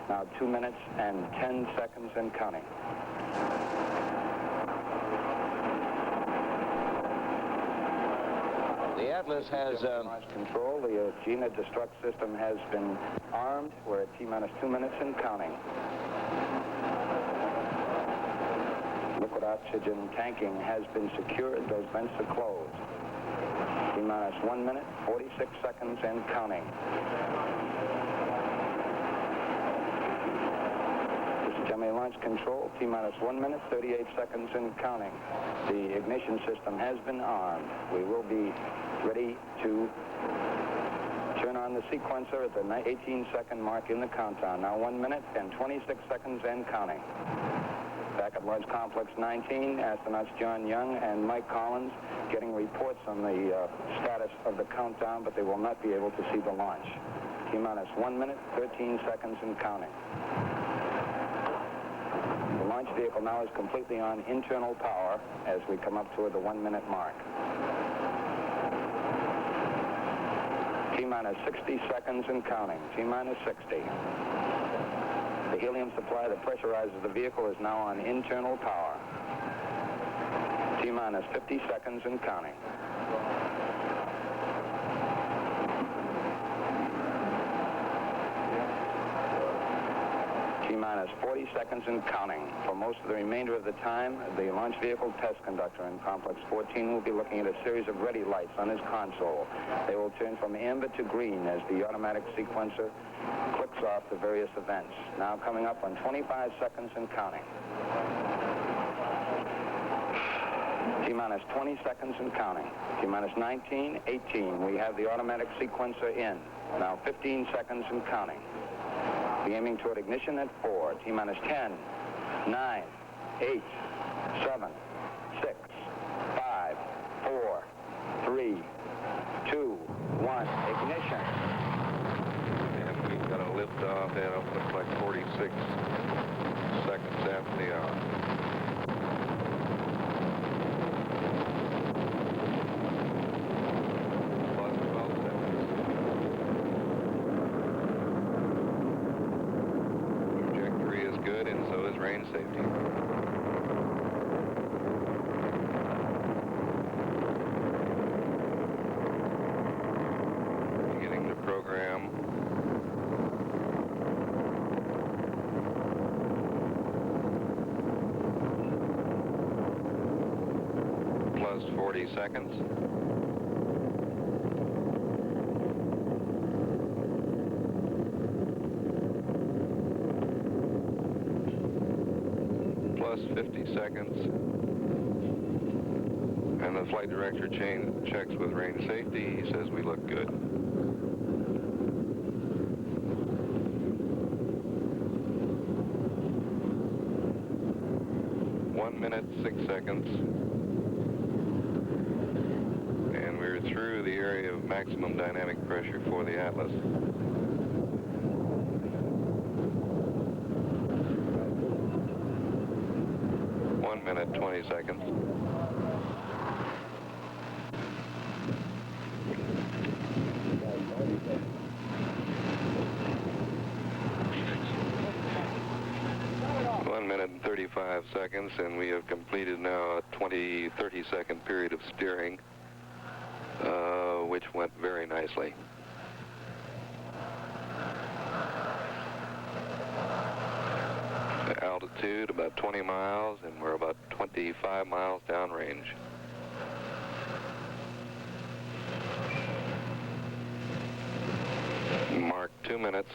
Now 2 minutes and 10 seconds and counting. The Atlas has launch control. The Agena destruct system has been armed. We're at T-minus 2 minutes and counting. Liquid oxygen tanking has been secured. Those vents are closed. T-minus 1 minute, 46 seconds and counting. This is Gemini launch control. T-minus 1 minute, 38 seconds and counting. The ignition system has been armed. We will be ready to turn on the sequencer at the 18-second mark in the countdown. Now 1 minute and 26 seconds and counting. Back at Launch Complex 19, astronauts John Young and Mike Collins getting reports on the status of the countdown, but they will not be able to see the launch. T-minus 1 minute, 13 seconds and counting. The launch vehicle now is completely on internal power as we come up toward the 1 minute mark. T-minus 60 seconds and counting. T-minus 60. The helium supply that pressurizes the vehicle is now on internal power. T-minus 50 seconds and counting. T-minus 40 seconds and counting. For most of the remainder of the time, the launch vehicle test conductor in Complex 14 will be looking at a series of ready lights on his console. They will turn from amber to green as the automatic sequencer clicks off the various events. Now coming up on 25 seconds and counting. T-minus 20 seconds and counting. T-minus 19, 18. We have the automatic sequencer in. Now 15 seconds and counting. Be aiming toward ignition at 4. T-minus 10, 9, 8, 7, 6, 5, 4, 3, 2, 1. Ignition. And we've got a liftoff at it looks like 46 seconds after the hour. Range safety. Beginning the program. Plus 40 seconds. Plus 50 seconds. And the flight director checks with range safety. He says we look good. One minute, 6 seconds. And we're through the area of maximum dynamic pressure for the Atlas. Minute, 20 seconds. One minute and 35 seconds, and we have completed now a 30-second period of steering, which went very nicely. Altitude about 20 miles, and we're about 25 miles downrange. Mark 2 minutes.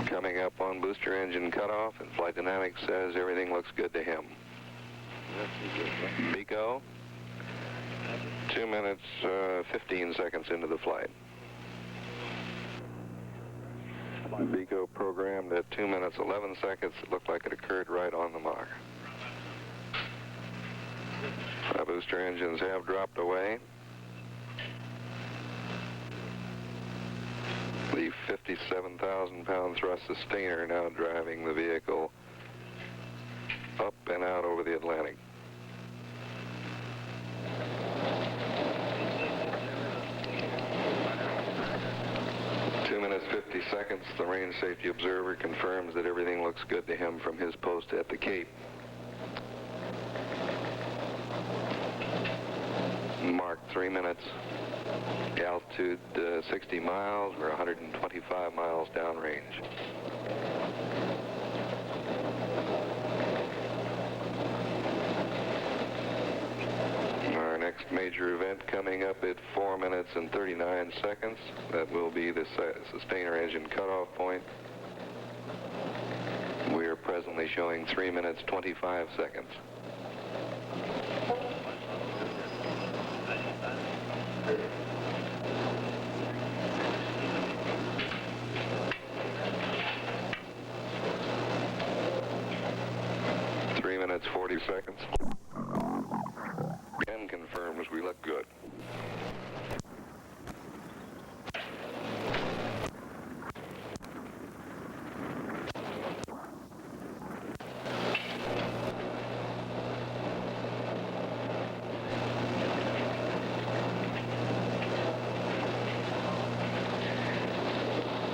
Coming up on booster engine cutoff, and Flight Dynamics says everything looks good to him. Pico, 2 minutes, 15 seconds into the flight. Pico programmed at 2 minutes, 11 seconds. It looked like it occurred right on the mark. Our booster engines have dropped away. The 57,000-pound thrust sustainer now driving the vehicle up and out over the Atlantic. seconds, the range safety observer confirms that everything looks good to him from his post at the Cape. Mark 3 minutes. Altitude 60 miles. We're 125 miles downrange. Our next major event coming up at 4 minutes and 39 seconds. That will be the sustainer engine cutoff point. We are presently showing 3 minutes 25 seconds. Minutes 40 seconds. And confirms we look good.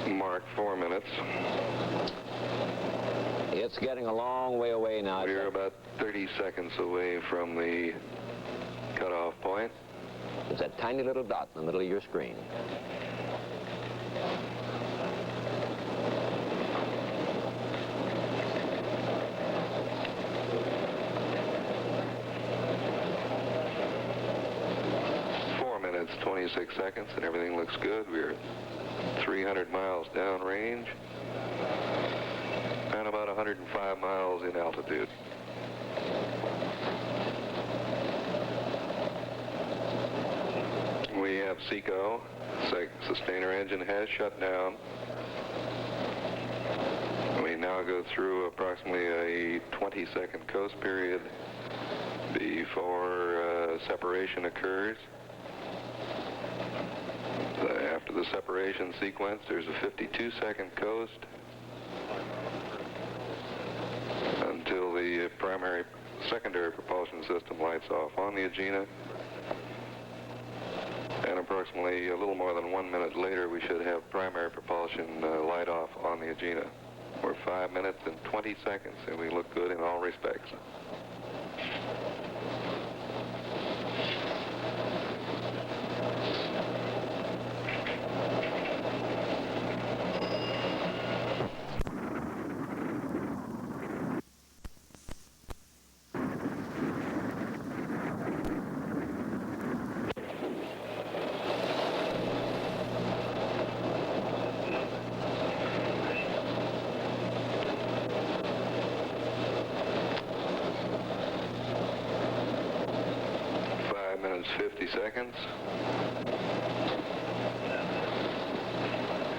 Mark 4 minutes. It's getting a long way away now. We're about 30 seconds away from the cutoff point. It's that tiny little dot in the middle of your screen. Four minutes, 26 seconds, and everything looks good. We're 300 miles downrange. And about 105 miles in altitude. We have SECO. Sustainer engine has shut down. We now go through approximately a 20-second coast period before separation occurs. After the separation sequence, there's a 52-second coast until the secondary propulsion system lights off on the Agena. And approximately a little more than 1 minute later, we should have primary propulsion light off on the Agena. We're 5 minutes and 20 seconds, and we look good in all respects. Minutes 50 seconds.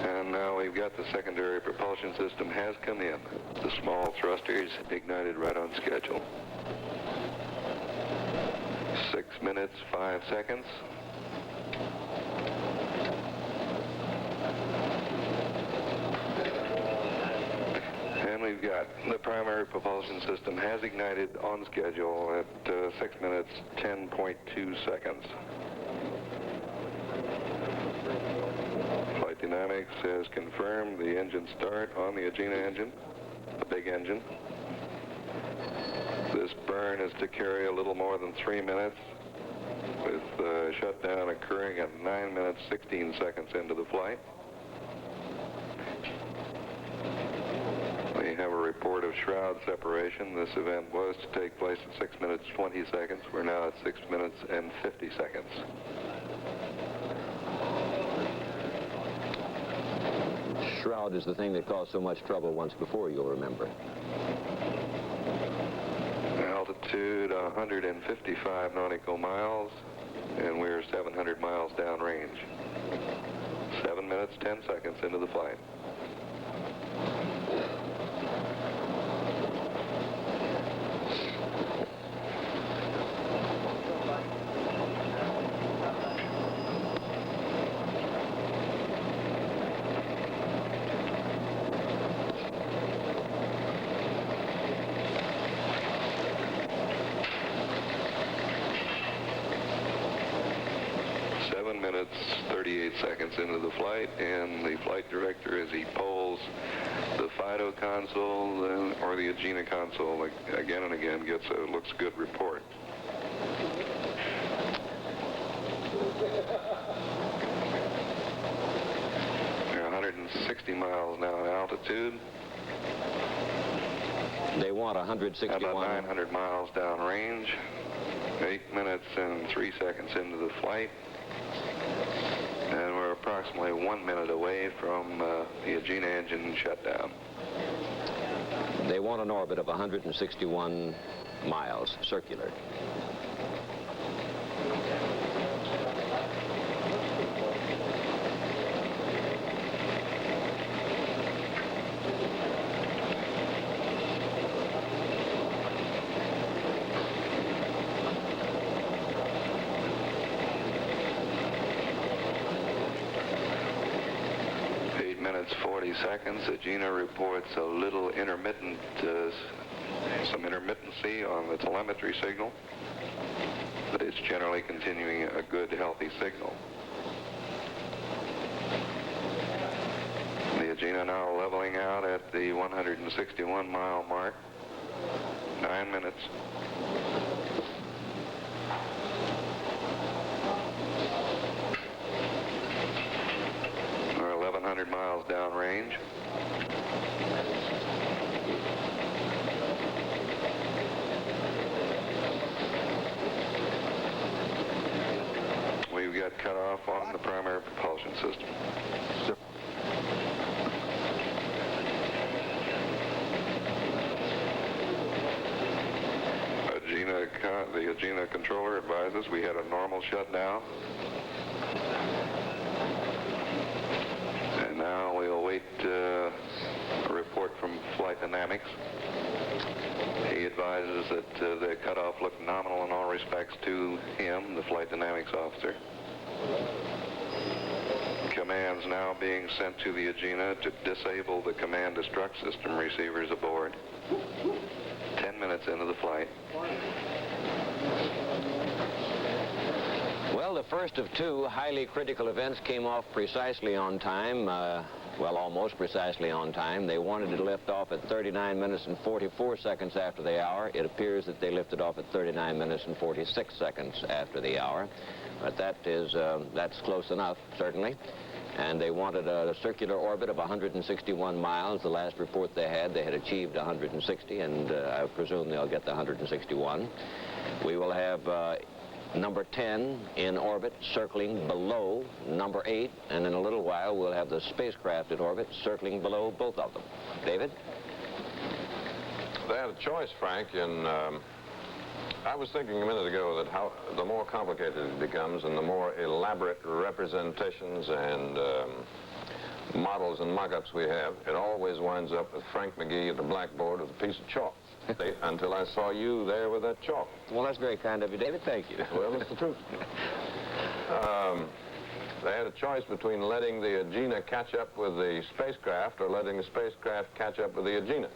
And now we've got the secondary propulsion system has come in. The small thrusters ignited right on schedule. 6 minutes, 5 seconds. And we've got the primary propulsion system has ignited on schedule at 6 minutes, 10.2 seconds. Flight Dynamics has confirmed the engine start on the Agena engine, the big engine. This burn is to carry a little more than 3 minutes, with the shutdown occurring at 9 minutes, 16 seconds into the flight. We have a report of shroud separation. This event was to take place at 6 minutes, 20 seconds. We're now at 6 minutes and 50 seconds. Shroud is the thing that caused so much trouble once before, you'll remember. Altitude 155 nautical miles, and we're 700 miles downrange. 7 minutes, 10 seconds into the flight. 1 minute, 38 seconds into the flight, and the flight director, as he polls the FIDO console or the Agena console again and again, gets a looks good report. They're 160 miles now in altitude. They want 161. About 900 miles downrange. 8 minutes and 3 seconds into the flight. And we're approximately 1 minute away from the Agena engine shutdown. They want an orbit of 161 miles circular. Minutes 40 seconds. Agena reports a little intermittent, some intermittency on the telemetry signal, but it's generally continuing a good, healthy signal. The Agena now leveling out at the 161 mile mark. 9 minutes. We're 1,100 miles downrange. We've got cut off on the primary propulsion system. The Agena controller advises we had a normal shutdown. And now we'll wait a report from Flight Dynamics. He advises that the cutoff looked nominal in all respects to him, the Flight Dynamics officer. Commands now being sent to the Agena to disable the command destruct system receivers aboard. 10 minutes into the flight. Well, the first of two highly critical events came off precisely on time. Well, almost precisely on time. They wanted to lift off at 39 minutes and 44 seconds after the hour. It appears that they lifted off at 39 minutes and 46 seconds after the hour. But that's close enough, certainly. And they wanted a circular orbit of 161 miles. The last report they had achieved 160, and I presume they'll get the 161. We will have number 10 in orbit circling below number 8, and in a little while we'll have the spacecraft in orbit circling below both of them. David? They had a choice, Frank, and I was thinking a minute ago that the more complicated it becomes and the more elaborate representations and models and mock-ups we have, it always winds up with Frank McGee at the blackboard with a piece of chalk. Until I saw you there with that chalk. Well, that's very kind of you, David. Thank you. Well, it's the truth. They had a choice between letting the Agena catch up with the spacecraft or letting the spacecraft catch up with the Agena.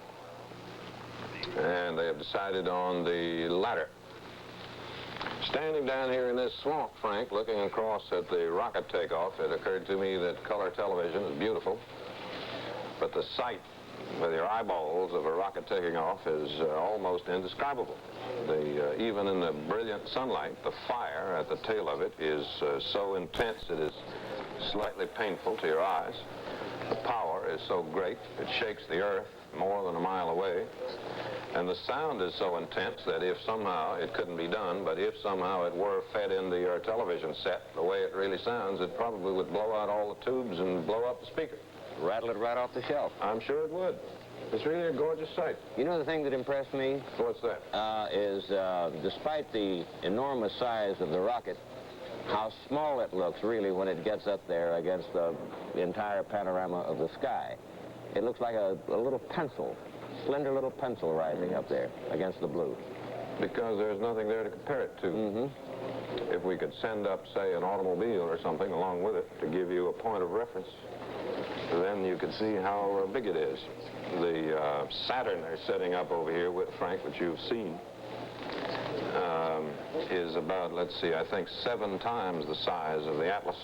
And they have decided on the latter. Standing down here in this swamp, Frank, looking across at the rocket takeoff, it occurred to me that color television is beautiful, but the sight with your eyeballs of a rocket taking off is almost indescribable. Even in the brilliant sunlight, the fire at the tail of it is so intense it is slightly painful to your eyes. The power is so great, it shakes the earth more than a mile away. And the sound is so intense that if somehow, it couldn't be done, but if somehow it were fed into your television set the way it really sounds, it probably would blow out all the tubes and blow up the speaker. Rattle it right off the shelf. I'm sure it would. It's really a gorgeous sight. You know the thing that impressed me? What's that? Is despite the enormous size of the rocket, how small it looks really when it gets up there against the entire panorama of the sky. It looks like a little pencil, slender little pencil rising up there against the blue. Because there's nothing there to compare it to. Mm-hmm. If we could send up, say, an automobile or something along with it to give you a point of reference, then you could see how big it is. The Saturn they're setting up over here with Frank, which you've seen, is about, let's see, I think 7 times the size of the Atlas.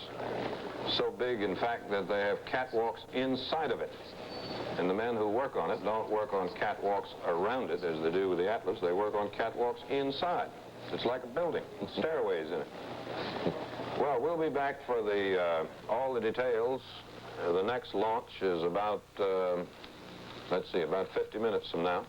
So big, in fact, that they have catwalks inside of it. And the men who work on it don't work on catwalks around it as they do with the Atlas. They work on catwalks inside. It's like a building, stairways in it. Well, we'll be back for all the details. The next launch is about, let's see, about 50 minutes from now.